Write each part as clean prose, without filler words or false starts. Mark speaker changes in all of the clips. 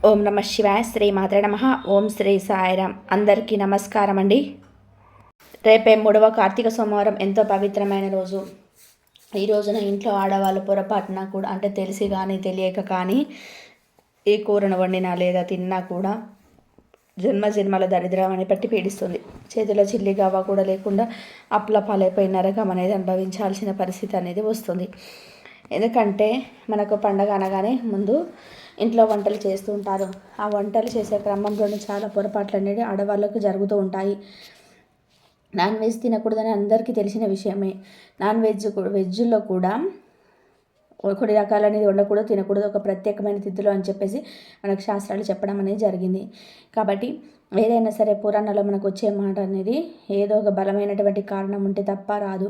Speaker 1: ఓం నమ శివాయ. శ్రీ మాత్రే నమ. ఓం శ్రీ సాయిరామ్. అందరికీ నమస్కారం అండి. రేపే 3వ కార్తీక సోమవారం, ఎంతో పవిత్రమైన రోజు. ఈ రోజున ఇంట్లో ఆడవాళ్ళు పొరపాటున కూడా, అంటే తెలిసి కానీ తెలియక కానీ, ఈ కూరను వండినా లేదా తిన్నా కూడా జన్మల దరిద్రం అని పట్టి పీడిస్తుంది. చేతిలో చిల్లి గవ్వ కూడా లేకుండా అప్పుల పాలైపోయి నరకం అనేది అనుభవించాల్సిన పరిస్థితి అనేది వస్తుంది. ఎందుకంటే మనకు పండగ అనగానే ముందు ఇంట్లో వంటలు చేస్తూ ఉంటారు. ఆ వంటలు చేసే క్రమంలోనే చాలా పొరపాట్లు అనేవి ఆడవాళ్ళకు జరుగుతూ ఉంటాయి. నాన్ వెజ్ తినకూడదని అందరికీ తెలిసిన విషయమే. వెజ్లో కూడా కొన్ని రకాలు అనేది వండకూడదు, తినకూడదు, ఒక ప్రత్యేకమైన తిథులు అని చెప్పేసి మనకు శాస్త్రాలు చెప్పడం అనేది జరిగింది. కాబట్టి ఏదైనా సరే పురాణాల్లో మనకు వచ్చే మాట అనేది ఏదో ఒక బలమైనటువంటి కారణం ఉంటే తప్ప రాదు.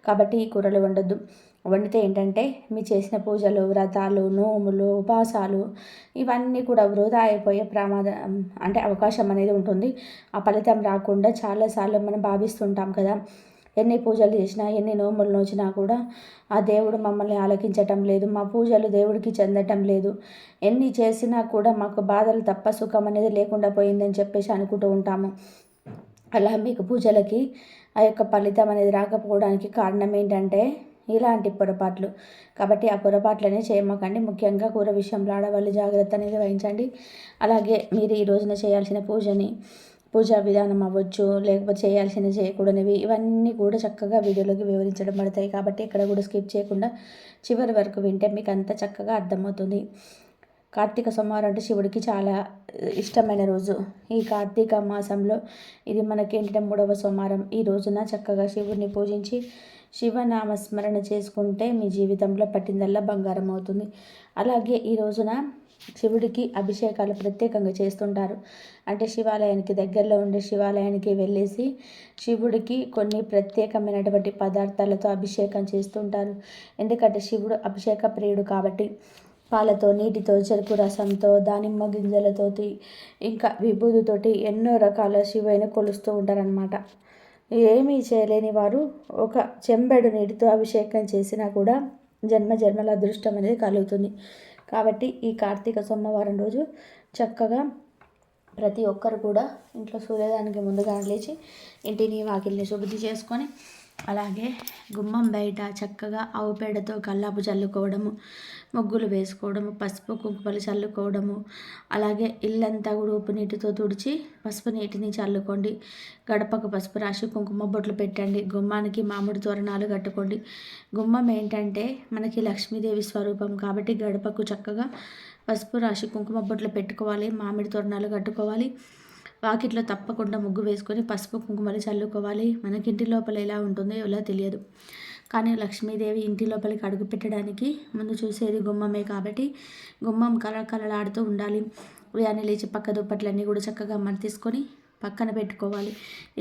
Speaker 1: కాబట్టి ఈ కూరలు వండొద్దు. వండితే ఏంటంటే మీ చేసిన పూజలు, వ్రతాలు, నోములు, ఉపవాసాలు ఇవన్నీ కూడా వృధా అయిపోయే ప్రమాదం, అంటే అవకాశం అనేది ఉంటుంది. ఆ ఫలితం రాకుండా చాలాసార్లు మనం భావిస్తుంటాం కదా. ఎన్ని పూజలు చేసినా, ఎన్ని నోములు నోచినా కూడా ఆ దేవుడు మమ్మల్ని ఆలకించటం లేదు, మా పూజలు దేవుడికి చెందటం లేదు, ఎన్ని చేసినా కూడా మాకు బాధలు తప్ప సుఖం అనేది లేకుండా పోయిందని చెప్పేసి అనుకుంటూ ఉంటాము. అలా మీకు పూజలకి ఆ యొక్క ఫలితం అనేది రాకపోవడానికి కారణం ఏంటంటే ఇలాంటి పొరపాట్లు. కాబట్టి ఆ పొరపాట్లనే చేయమాకండి. ముఖ్యంగా కూర విషయంలో ఆడవాళ్ళు జాగ్రత్త అనేది వహించండి. అలాగే మీరు ఈ రోజున చేయాల్సిన పూజా విధానం అవ్వచ్చు, లేకపోతే చేయాల్సిన చేయకూడనివి, ఇవన్నీ కూడా చక్కగా వీడియోలోకి వివరించడం పడతాయి. కాబట్టి ఇక్కడ కూడా స్కిప్ చేయకుండా చివరి వరకు వింటే మీకు అంతా చక్కగా అర్థమవుతుంది. కార్తీక సోమవారం అంటే శివుడికి చాలా ఇష్టమైన రోజు. ఈ కార్తీక మాసంలో ఇది మనకేంటంటే 3వ సోమవారం. ఈ రోజున చక్కగా శివుడిని పూజించి శివనామస్మరణ చేసుకుంటే మీ జీవితంలో పట్టిందల్లా బంగారం అవుతుంది. అలాగే ఈ రోజున శివుడికి అభిషేకాలు ప్రత్యేకంగా చేస్తుంటారు. అంటే శివాలయానికి దగ్గరలో ఉండే శివాలయానికి వెళ్ళేసి శివుడికి కొన్ని ప్రత్యేకమైనటువంటి పదార్థాలతో అభిషేకం చేస్తుంటారు. ఎందుకంటే శివుడు అభిషేక ప్రియుడు కాబట్టి పాలతో, నీటితో, చెరుకు రసంతో, దానిమ్మ గింజలతోటి, ఇంకా విభూతితోటి ఎన్నో రకాల శివుని కొలుస్తూ ఉంటారనమాట. ఏమీ చేయలేని వారు ఒక చెంబెడు నీటితో అభిషేకం చేసినా కూడా జన్మల అదృష్టం అనేది కలుగుతుంది. కాబట్టి ఈ కార్తీక సోమవారం రోజు చక్కగా ప్రతి ఒక్కరు కూడా ఇంట్లో సూర్యోదయానికి ముందుగా లేచి ఇంటిని వాకిల్ని శుభ్రం చేసుకొని, అలాగే గుమ్మం బయట చక్కగా ఆవు పేడతో కల్లాపు చల్లుకోవడము, ముగ్గులు వేసుకోవడము, పసుపు కుంకుమలు చల్లుకోవడము, అలాగే ఇల్లంతా కూడా ఉప్పు నీటితో తుడిచి పసుపు నీటిని చల్లుకోండి. గడపకు పసుపు రాసి కుంకుమ బొట్లు పెట్టండి. గుమ్మానికి మామిడి తోరణాలు కట్టుకోండి. గుమ్మం ఏంటంటే మనకి లక్ష్మీదేవి స్వరూపం కాబట్టి గడపకు చక్కగా పసుపు రాసి కుంకుమ బొట్లు పెట్టుకోవాలి, మామిడి తోరణాలు కట్టుకోవాలి. వాకిట్లో తప్పకుండా ముగ్గు వేసుకొని పసుపు కుంకుమలు చల్లుకోవాలి. మనకి ఇంటి లోపల ఎలా ఉంటుందో ఎలా తెలియదు, కానీ లక్ష్మీదేవి ఇంటి లోపలికి అడుగు పెట్టడానికి ముందు చూసేది గుమ్మమే కాబట్టి గుమ్మం కలకలలాడుతూ ఉండాలి. ఉదయాన్నే లేచి పక్క దుప్పట్లన్నీ కూడా చక్కగా మడతీసుకొని పక్కన పెట్టుకోవాలి.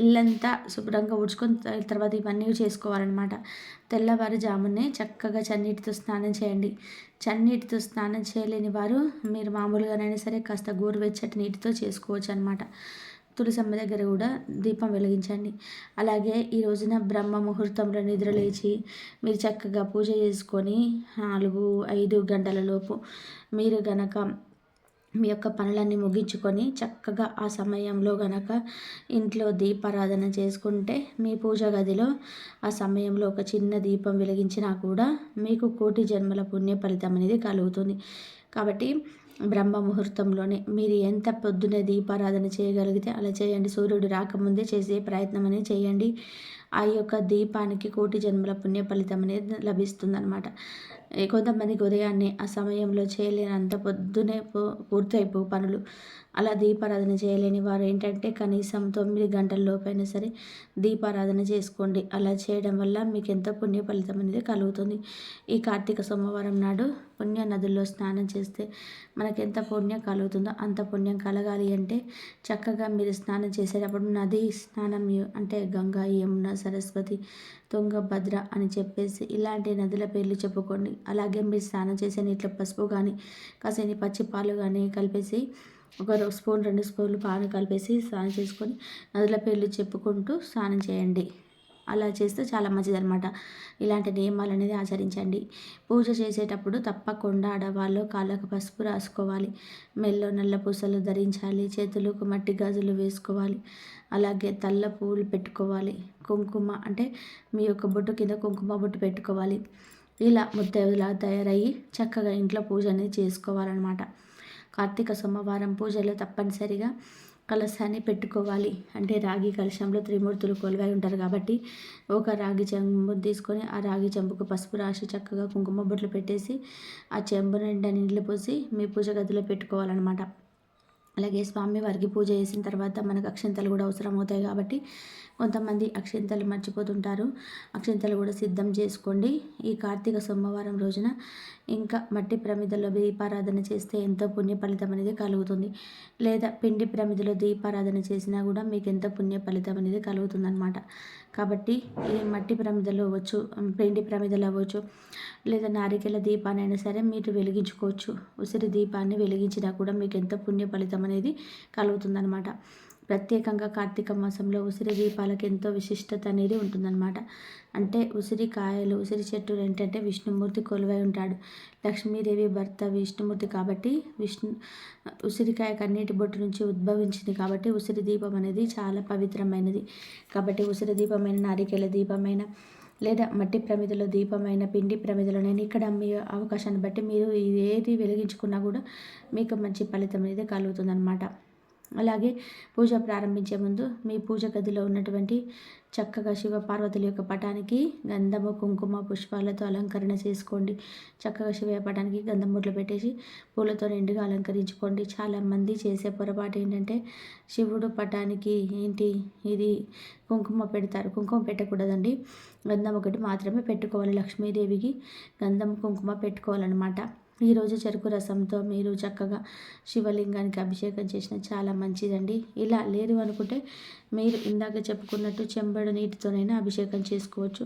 Speaker 1: ఇల్లంతా శుభ్రంగా ఊడ్చుకొని తర్వాత ఇవన్నీ చేసుకోవాలన్నమాట. తెల్లవారుజామునే చక్కగా చన్నీటితో స్నానం చేయండి. చన్నీటితో స్నానం చేయలేని వారు మీరు మామూలుగానైనా సరే కాస్త గోరువెచ్చటి నీటితో చేసుకోవచ్చు అనమాట. తులసమ్మ దగ్గర కూడా దీపం వెలిగించండి. అలాగే ఈ రోజున బ్రహ్మ ముహూర్తంలో నిద్రలేచి మీరు చక్కగా పూజ చేసుకొని 4-5 గంటల లోపు మీరు గనక మీ యొక్క పనులన్నీ ముగించుకొని చక్కగా ఆ సమయంలో గనక ఇంట్లో దీపారాధన చేసుకుంటే మీ పూజ గదిలో ఆ సమయంలో ఒక చిన్న దీపం వెలిగించినా కూడా మీకు కోటి జన్మల పుణ్య ఫలితం అనేది కలుగుతుంది. కాబట్టి బ్రహ్మ ముహూర్తంలోనే మీరు ఎంత పొద్దునే దీపారాధన చేయగలిగితే అలా చేయండి. సూర్యుడు రాకముందే చేసే ప్రయత్నం అనేది చేయండి. ఆ యొక్క దీపానికి కోటి జన్మల పుణ్య ఫలితం అనేది లభిస్తుందన్నమాట. కొంతమందికి ఉదయాన్నే ఆ సమయంలో చేయలేనంత పొద్దునే పూర్తయిపో పనులు. అలా దీపారాధన చేయలేని వారు ఏంటంటే కనీసం 9 గంటల లోపైనా సరే దీపారాధన చేసుకోండి. అలా చేయడం వల్ల మీకు ఎంతో పుణ్య ఫలితం అనేది కలుగుతుంది. ఈ కార్తీక సోమవారం నాడు పుణ్య నదుల్లో స్నానం చేస్తే మనకి ఎంత పుణ్యం కలుగుతుందో అంత పుణ్యం కలగాలి అంటే చక్కగా మీరు స్నానం చేసేటప్పుడు నది స్నానం అంటే గంగా, యమున, సరస్వతి, తుంగభద్ర అని చెప్పేసి ఇలాంటి నదుల పేర్లు చెప్పుకోండి. అలాగే మీరు స్నానం చేసే నీటిలో పసుపు కానీ కాసేని పచ్చి పాలు కానీ కలిపేసి 1 స్పూన్ 2 స్పూన్లు పాలు కలిపేసి స్నానం చేసుకొని నదుల పేర్లు చెప్పుకుంటూ స్నానం చేయండి. అలా చేస్తే చాలా మంచిదన్నమాట. ఇలాంటి నియమాలు అనేది ఆచరించండి. పూజ చేసేటప్పుడు తప్పకుండా ఆడవాళ్ళు కాళ్ళకు పసుపు రాసుకోవాలి, మెల్లో నల్ల పూసలు ధరించాలి, చేతులకు మట్టి గాజులు వేసుకోవాలి, అలాగే తల్ల పువ్వులు పెట్టుకోవాలి, కుంకుమ అంటే మీ యొక్క బొట్టు కింద కుంకుమ బొట్టు పెట్టుకోవాలి. ఇలా ముత్తైదులా తయారయ్యి చక్కగా ఇంట్లో పూజ అనేది చేసుకోవాలన్నమాట. కార్తీక సోమవారం పూజలో తప్పనిసరిగా కలశాన్ని పెట్టుకోవాలి. అంటే రాగి కలశంలో త్రిమూర్తులు కొలువై ఉంటారు కాబట్టి ఒక రాగి చెంబు తీసుకొని ఆ రాగి చెంబుకు పసుపు రాసి చక్కగా కుంకుమ బొట్లు పెట్టేసి ఆ చెంబు నిండా నీళ్ళు పోసి మీ పూజ గదిలో పెట్టుకోవాలన్నమాట. అలాగే స్వామివారికి పూజ చేసిన తర్వాత మనకు అక్షింతలు కూడా అవసరం అవుతాయి కాబట్టి కొంతమంది అక్షింతలు మర్చిపోతుంటారు. అక్షింతలు కూడా సిద్ధం చేసుకోండి. ఈ కార్తీక సోమవారం రోజున ఇంకా మట్టి ప్రమిదలో దీపారాధన చేస్తే ఎంతో పుణ్య ఫలితం అనేది కలుగుతుంది. లేదా పిండి ప్రమిదలో దీపారాధన చేసినా కూడా మీకు ఎంతో పుణ్య ఫలితం అనేది కలుగుతుందన్నమాట. కాబట్టి ఈ మట్టి ప్రమిదలు అవ్వచ్చు, పిండి ప్రమిదలు అవ్వచ్చు, లేదా నారికేల దీపానైనా సరే మీరు వెలిగించుకోవచ్చు. ఉసిరి దీపాన్ని వెలిగించినా కూడా మీకు ఎంతో పుణ్య ఫలితం అనేది కలుగుతుందన్నమాట. ప్రత్యేకంగా కార్తీక మాసంలో ఉసిరి దీపాలకు ఎంతో విశిష్టత అనేది ఉంటుందన్నమాట. అంటే ఉసిరికాయలు, ఉసిరి చెట్టు ఏంటంటే విష్ణుమూర్తి కొలువై ఉంటాడు. లక్ష్మీదేవి భర్త విష్ణుమూర్తి కాబట్టి ఉసిరికాయ కన్నీటి బొట్టు నుంచి ఉద్భవించింది కాబట్టి ఉసిరి దీపం అనేది చాలా పవిత్రమైనది. కాబట్టి ఉసిరి దీపమైన, నారికేల దీపమైన, లేదా మట్టి ప్రమిదలో దీపమైన, పిండి ప్రమిదలోనైనా ఇక్కడ మీ అవకాశాన్ని బట్టి మీరు ఏది వెలిగించుకున్నా కూడా మీకు మంచి ఫలితం అనేది కలుగుతుందన్నమాట. అలాగే పూజ ప్రారంభించే ముందు మీ పూజ గదిలో ఉన్నటువంటి చక్కగా శివ పార్వతుల యొక్క పటానికి గంధము, కుంకుమ, పుష్పాలతో అలంకరణ చేసుకోండి. చక్కగా శివ పటానికి గంధం బొట్లు పెట్టేసి పూలతో నిండుగా అలంకరించుకోండి. చాలామంది చేసే పొరపాటు ఏంటంటే శివుడు పటానికి ఇది కుంకుమ పెడతారు. కుంకుమ పెట్టకూడదండి, గంధం ఒకటి మాత్రమే పెట్టుకోవాలి. లక్ష్మీదేవికి గంధం, కుంకుమ పెట్టుకోవాలన్నమాట. ఈరోజు చెరుకు రసంతో మీరు చక్కగా శివలింగానికి అభిషేకం చేసిన చాలా మంచిదండి. ఇలా లేదు అనుకుంటే మీరు ఇందాక చెప్పుకున్నట్టు చెంబెడు నీటితోనైనా అభిషేకం చేసుకోవచ్చు.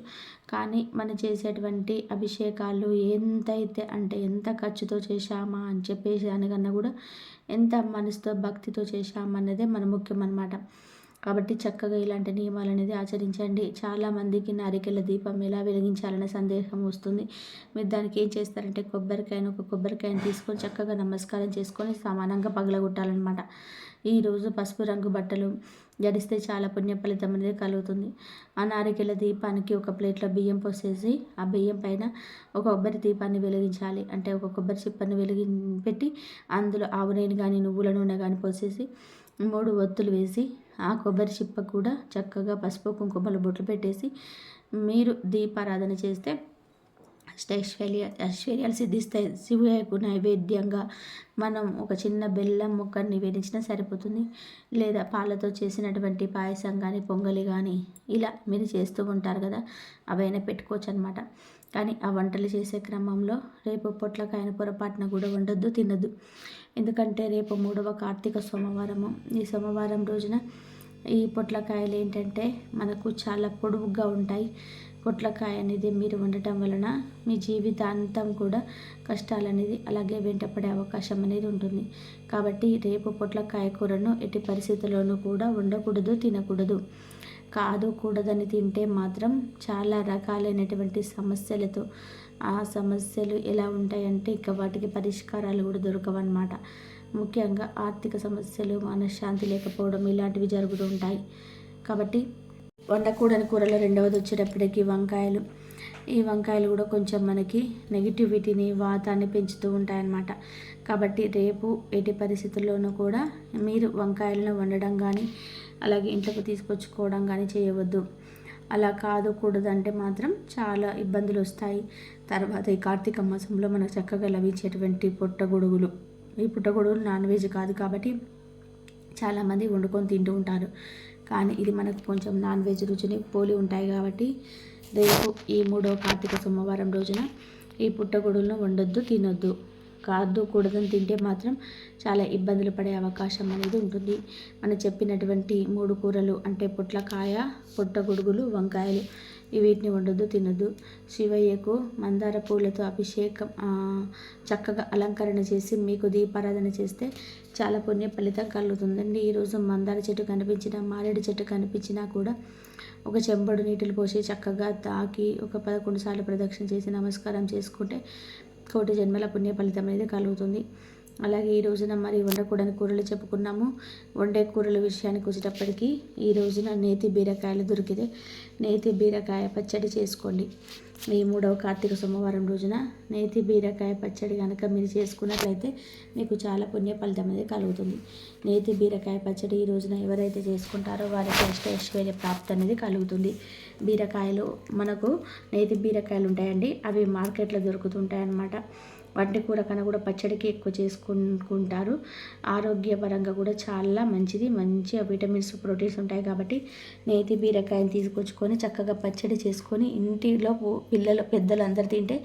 Speaker 1: కానీ మనం చేసేటువంటి అభిషేకాలు ఎంతైతే అంటే ఎంత ఖర్చుతో చేశామా అని చెప్పేసి దానికన్నా కూడా ఎంత మనసుతో భక్తితో చేశామన్నదే మన ముఖ్యం అన్నమాట. కాబట్టి చక్కగా ఇలాంటి నియమాలు అనేది ఆచరించండి. చాలామందికి నారికేల దీపం ఎలా వెలిగించాలనే సందేహం వస్తుంది. మీరు దానికి ఏం చేస్తారంటే ఒక కొబ్బరికాయను తీసుకొని చక్కగా నమస్కారం చేసుకొని సమానంగా పగలగొట్టాలన్నమాట. ఈరోజు పసుపు రంగు బట్టలు ధరిస్తే చాలా పుణ్య ఫలితం అనేది కలుగుతుంది. ఆ నారికేల దీపానికి ఒక ప్లేట్లో బియ్యం పోసేసి ఆ బియ్యం పైన ఒక కొబ్బరి దీపాన్ని వెలిగించాలి. అంటే ఒక కొబ్బరి చిప్పని పెట్టి అందులో ఆవు నూనె కానీ నువ్వుల నూనె కానీ పోసేసి 3 ఒత్తులు వేసి ఆ కొబ్బరి చిప్ప కూడా చక్కగా పసుపు కుంకుమలు బొట్లు పెట్టేసి మీరు దీపారాధన చేస్తే ఐశ్వర్యాలు సిద్ధిస్తాయి. శివుకు నైవేద్యంగా మనం ఒక చిన్న బెల్లం ముక్కని నివేదించినా సరిపోతుంది. లేదా పాలతో చేసినటువంటి పాయసం కానీ, పొంగలి కానీ ఇలా మీరు చేస్తూ ఉంటారు కదా, అవైనా పెట్టుకోవచ్చు అనమాట. కానీ ఆ వంటలు చేసే క్రమంలో రేపు పొట్లకాయను పొరపాటున కూడా వండొద్దు, తినొద్దు. ఎందుకంటే రేపు 3వ కార్తీక సోమవారము. ఈ సోమవారం రోజున ఈ పొట్లకాయలు ఏంటంటే మనకు చాలా పొడవుగా ఉంటాయి. పొట్లకాయ అనేది మీరు వండటం వలన మీ జీవితాంతం కూడా కష్టాలు అనేది అలాగే వెంటపడే అవకాశం అనేది ఉంటుంది. కాబట్టి రేపు పొట్లకాయ కూరను ఎట్టి పరిస్థితుల్లోనూ కూడా వండకూడదు, తినకూడదు. కూడదని తింటే మాత్రం చాలా రకాలైనటువంటి సమస్యలతో ఆ సమస్యలు ఎలా ఉంటాయంటే ఇక వాటికి పరిష్కారాలు కూడా దొరకవన్నమాట. ముఖ్యంగా ఆర్థిక సమస్యలు, మనశ్శాంతి లేకపోవడం ఇలాంటివి జరుగుతూ ఉంటాయి. కాబట్టి వండకూడని కూరలో రెండవది వచ్చేటప్పటికి వంకాయలు. ఈ వంకాయలు కూడా కొంచెం మనకి నెగిటివిటీని, వాతాన్ని పెంచుతూ ఉంటాయన్నమాట. కాబట్టి రేపు ఎట్టి పరిస్థితుల్లోనూ కూడా మీరు వంకాయలను వండడం కానీ అలాగే ఇంట్లోకి తీసుకొచ్చుకోవడం కానీ చేయవద్దు. అలా కూడదంటే మాత్రం చాలా ఇబ్బందులు వస్తాయి. తర్వాత ఈ కార్తీక మాసంలో మనకు చక్కగా లభించేటువంటి పుట్టగొడుగులు. ఈ పుట్టగొడుగులు నాన్ వెజ్ కాదు కాబట్టి చాలామంది వండుకొని తింటూ ఉంటారు. కానీ ఇది మనకు కొంచెం నాన్ వెజ్ రుచిని పోలి ఉంటాయి కాబట్టి రేపు ఈ 3వ కార్తీక సోమవారం రోజున ఈ పుట్టగొడుగులను వండొద్దు, తినొద్దు. కూడదని తింటే మాత్రం చాలా ఇబ్బందులు పడే అవకాశం అనేది ఉంటుంది. మనం చెప్పినటువంటి 3 కూరలు అంటే పొట్లకాయ, పుట్టగొడుగులు, వంకాయలు వీటిని వండొద్దు, తినొద్దు. శివయ్యకు మందార పూలతో అభిషేకం చక్కగా అలంకరణ చేసి మీకు దీపారాధన చేస్తే చాలా పుణ్య ఫలితం కలుగుతుందండి. ఈరోజు మందార చెట్టు కనిపించినా, మారేడు చెట్టు కనిపించినా కూడా ఒక చెంబడు నీటిని పోసి చక్కగా తాకి ఒక 11 సార్లు ప్రదక్షిణ చేసి నమస్కారం చేసుకుంటే కోటి జన్మల పుణ్య ఫలితం అనేది కలుగుతుంది. అలాగే ఈ రోజున మరి వండకూడని కూరలు చెప్పుకున్నాము. వండే కూరల విషయానికి వచ్చేటప్పటికి ఈ రోజున నేతి బీరకాయలు దొరికితే నేతి బీరకాయ పచ్చడి చేసుకోండి. ఈ 3వ కార్తీక సోమవారం రోజున నేతి బీరకాయ పచ్చడి కనుక మీరు చేసుకున్నట్లయితే మీకు చాలా పుణ్య ఫలితం అనేది కలుగుతుంది. నేతి బీరకాయ పచ్చడి ఈ రోజున ఎవరైతే చేసుకుంటారో వారికి అష్టైశ్వర్య ప్రాప్తి అనేది కలుగుతుంది. బీరకాయలు మనకు నేతి బీరకాయలు ఉంటాయండి, అవి మార్కెట్లో దొరుకుతుంటాయి అన్నమాట. వాటిని కూడా పచ్చడికి ఎక్కువ చేసుకుంటారు. ఆరోగ్యపరంగా కూడా చాలా మంచిది, మంచి విటమిన్స్, ప్రోటీన్స్ ఉంటాయి కాబట్టి నేతి బీరకాయని తీసుకొచ్చుకొని చక్కగా పచ్చడి చేసుకొని ఇంటిలో పిల్లలు పెద్దలు అందరు తింటే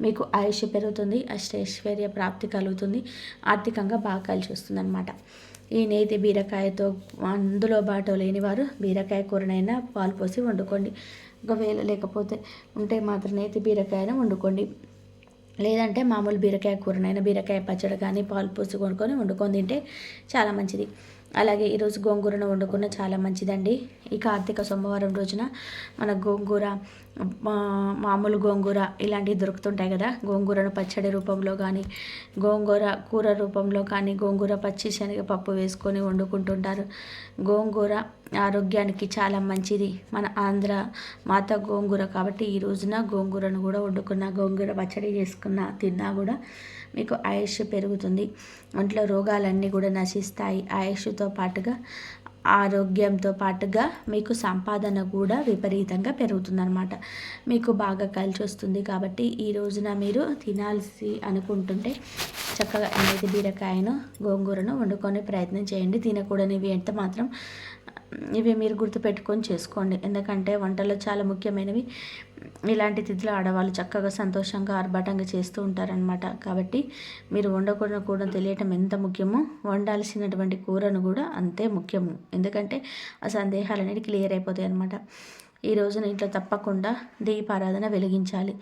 Speaker 1: మీకు ఆయుష్ పెరుగుతుంది, అష్టైశ్వర్య ప్రాప్తి కలుగుతుంది, ఆర్థికంగా బాగా కలిసి వస్తుంది అన్నమాట. ఈ నేతి బీరకాయతో అందులో బాటో లేనివారు బీరకాయ కూరనైనా పాలు పోసి వండుకోండి. ఒకవేళ లేకపోతే ఉంటే మాత్రం నేతి బీరకాయను వండుకోండి. లేదంటే మామూలు బీరకాయ కూరనైనా బీరకాయ పచ్చడి కానీ పాలు పోసి వండుకొని తింటే చాలా మంచిది. అలాగే ఈరోజు గోంగూరను వండుకున్న చాలా మంచిదండి. ఈ కార్తీక సోమవారం రోజున మన గోంగూర, మామూలు గోంగూర ఇలాంటివి దొరుకుతుంటాయి కదా. గోంగూరను పచ్చడి రూపంలో కానీ, గోంగూర కూర రూపంలో కానీ, గోంగూర పచ్చి శనగపప్పు వేసుకొని వండుకుంటుంటారు. గోంగూర ఆరోగ్యానికి చాలా మంచిది. మన ఆంధ్ర మాత గోంగూర కాబట్టి ఈ రోజున గోంగూరను కూడా వండుకున్న, గోంగూర పచ్చడి చేసుకున్న తిన్నా కూడా మీకు ఆయుష్ పెరుగుతుంది. ఒంట్లో రోగాలన్నీ కూడా నశిస్తాయి. ఆయుష్తో పాటుగా ఆరోగ్యంతో పాటుగా మీకు సంపాదన కూడా విపరీతంగా పెరుగుతుందన్నమాట. మీకు బాగా కలిసి వస్తుంది. కాబట్టి ఈ రోజున మీరు తినాల్సి అనుకుంటుంటే చక్కగా నేతి బీరకాయను, గోంగూరను వండుకొని ప్రయత్నం చేయండి. తినకూడనివి ఎంత మాత్రం ఇవి మీరు గుర్తుపెట్టుకొని చేసుకోండి. ఎందుకంటే వంటలో చాలా ముఖ్యమైనవి. ఇలాంటి తిథిలో ఆడవాళ్ళు చక్కగా సంతోషంగా ఆర్భాటంగా చేస్తూ ఉంటారనమాట. కాబట్టి మీరు వండకూడని కూర తెలియటం ఎంత ముఖ్యమో వండాల్సినటువంటి కూరను కూడా అంతే ముఖ్యము. ఎందుకంటే ఆ సందేహాలు అనేది క్లియర్ అయిపోతాయి అన్నమాట. ఈ రోజున ఇంట్లో తప్పకుండా దీపారాధన వెలిగించాలి.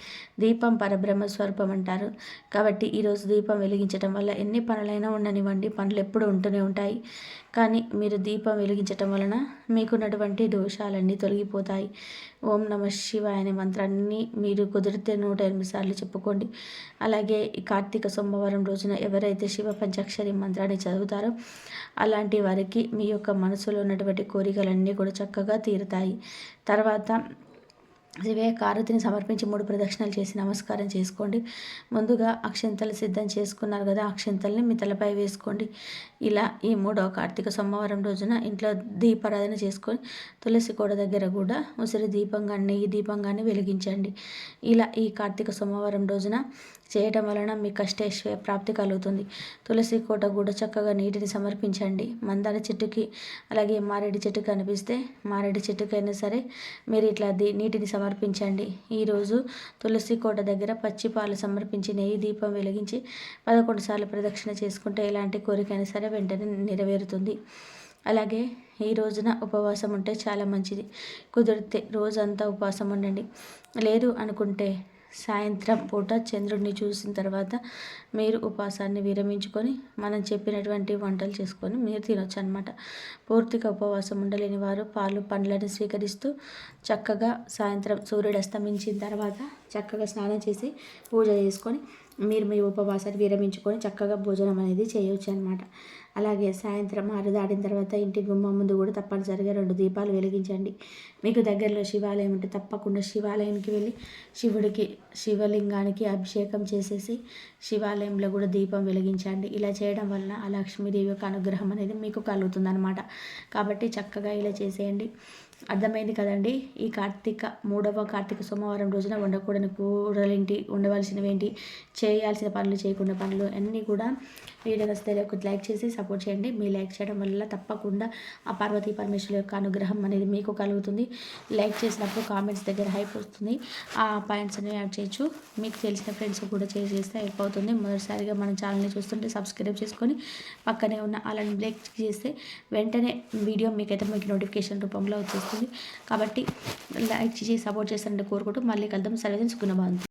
Speaker 1: దీపం పరబ్రహ్మ స్వరూపం అంటారు. కాబట్టి ఈరోజు దీపం వెలిగించటం వల్ల ఎన్ని పనులైనా ఉండనివ్వండి, పనులు ఎప్పుడు ఉంటూనే ఉంటాయి. కానీ మీరు దీపం వెలిగించటం వలన మీకున్నటువంటి దోషాలన్నీ తొలగిపోతాయి. ఓం నమ శివాయ అనే మంత్రాన్ని మీరు కుదిరితే 108 సార్లు చెప్పుకోండి. అలాగే ఈ కార్తీక సోమవారం రోజున ఎవరైతే శివ పంచాక్షరి మంత్రాన్ని చదువుతారో అలాంటి వారికి మీ యొక్క మనసులో ఉన్నటువంటి కోరికలన్నీ కూడా చక్కగా తీరుతాయి. తర్వాత హారతిని సమర్పించి 3 ప్రదక్షిణలు చేసి నమస్కారం చేసుకోండి. ముందుగా అక్షింతలు సిద్ధం చేసుకున్నారు కదా, అక్షింతల్ని మీ తలపై వేసుకోండి. ఇలా ఈ 3వ కార్తీక సోమవారం రోజున ఇంట్లో దీపారాధన చేసుకొని తులసి కోట దగ్గర కూడా ఉసిరి దీపం కానీ, నెయ్యి దీపం కానీ వెలిగించండి. ఇలా ఈ కార్తీక సోమవారం రోజున చేయటం వలన మీకు అష్టైశ్వర్య ప్రాప్తి కలుగుతుంది. తులసి కోట కూడా చక్కగా నీటిని సమర్పించండి. మందార చెట్టుకి అలాగే మారేడు చెట్టు కనిపిస్తే మారేడు చెట్టుకైనా సరే మీరు ఇట్లా నీటిని సమర్పించండి. ఈరోజు తులసి కోట దగ్గర పచ్చి పాలు సమర్పించి నెయ్యి దీపం వెలిగించి 11 సార్లు ప్రదక్షిణ చేసుకుంటే ఎలాంటి కోరికైనా సరే వెంటనే నెరవేరుతుంది. అలాగే ఈ రోజున ఉపవాసం ఉంటే చాలా మంచిది. కుదిరితే రోజంతా ఉపవాసం ఉండండి. లేదు అనుకుంటే సాయంత్రం పూట చంద్రుడిని చూసిన తర్వాత మీరు ఉపవాసాన్ని విరమించుకొని మనం చెప్పినటువంటి వంటలు చేసుకొని మీరు తినొచ్చు అనమాట. పూర్తిగా ఉపవాసం ఉండలేని వారు పాలు పండ్లను స్వీకరిస్తూ చక్కగా సాయంత్రం సూర్యుడు అస్తమించిన తర్వాత చక్కగా స్నానం చేసి పూజ చేసుకొని మీరు మీ ఉపవాసాన్ని విరమించుకొని చక్కగా భోజనం అనేది చేయవచ్చు అనమాట. అలాగే సాయంత్రం 6 దాటిన తర్వాత ఇంటి గుమ్మం ముందు కూడా తప్పనిసరిగా 2 దీపాలు వెలిగించండి. మీకు దగ్గరలో శివాలయం ఉంటే తప్పకుండా శివాలయానికి వెళ్ళి శివలింగానికి అభిషేకం చేసేసి శివాలయంలో కూడా దీపం వెలిగించండి. ఇలా చేయడం వలన ఆ లక్ష్మీదేవి యొక్క అనుగ్రహం అనేది మీకు కలుగుతుందన్నమాట. కాబట్టి చక్కగా ఇలా చేసేయండి. అర్థమైంది కదండి. ఈ 3వ కార్తీక సోమవారం రోజున వండకూడని కూరలేంటి, ఉండవలసినవి ఏంటి, చేయాల్సిన పనులు, చేయకుండా పనులు అన్నీ కూడా వీడియో నచ్చితే ఒక లైక్ చేసి సపోర్ట్ చేయండి. మీ లైక్ చేయడం వల్ల తప్పకుండా ఆ పార్వతీ పరమేశ్వరుల యొక్క అనుగ్రహం అనేది మీకు కలుగుతుంది. లైక్ చేసినప్పుడు కామెంట్స్ దగ్గర హైప్ వస్తుంది. ఆ పాయింట్స్ అనేవి యాడ్ చేయొచ్చు. మీకు తెలిసిన ఫ్రెండ్స్ కూడా చేస్తే హెల్ప్ అవుతుంది. మొదటిసారిగా మన ఛానల్ని చూస్తుంటే సబ్స్క్రైబ్ చేసుకొని పక్కనే ఉన్న అలాని బ్రేక్ చేస్తే వెంటనే వీడియో మీకు నోటిఫికేషన్ రూపంలో వచ్చేస్తుంది. వస్తుంది. కాబట్టి లైక్ చేసి సపోర్ట్ చేస్తారంటే కోరుకుంటూ మళ్ళీ కలుద్దాం. సర్వేజన్ సుఖినో భవంతు.